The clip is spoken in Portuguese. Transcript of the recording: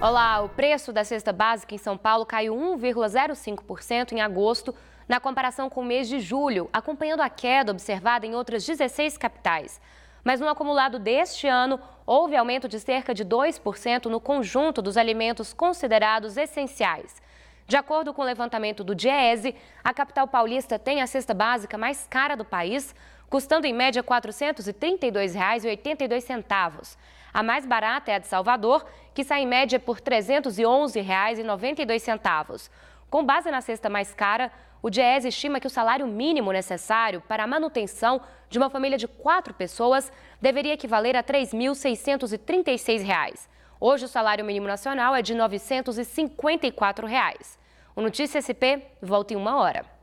Olá, o preço da cesta básica em São Paulo caiu 1,05% em agosto, na comparação com o mês de julho, acompanhando a queda observada em outras 16 capitais. Mas no acumulado deste ano, houve aumento de cerca de 2% no conjunto dos alimentos considerados essenciais. De acordo com o levantamento do Diese, a capital paulista tem a cesta básica mais cara do país, custando em média R$ 432,82. A mais barata é a de Salvador, que sai em média por R$ 311,92. Com base na cesta mais cara, o Diese estima que o salário mínimo necessário para a manutenção de uma família de 4 pessoas deveria equivaler a R$ 3.636. Hoje, o salário mínimo nacional é de R$ 954. O Notícia SP volta em 1 hora.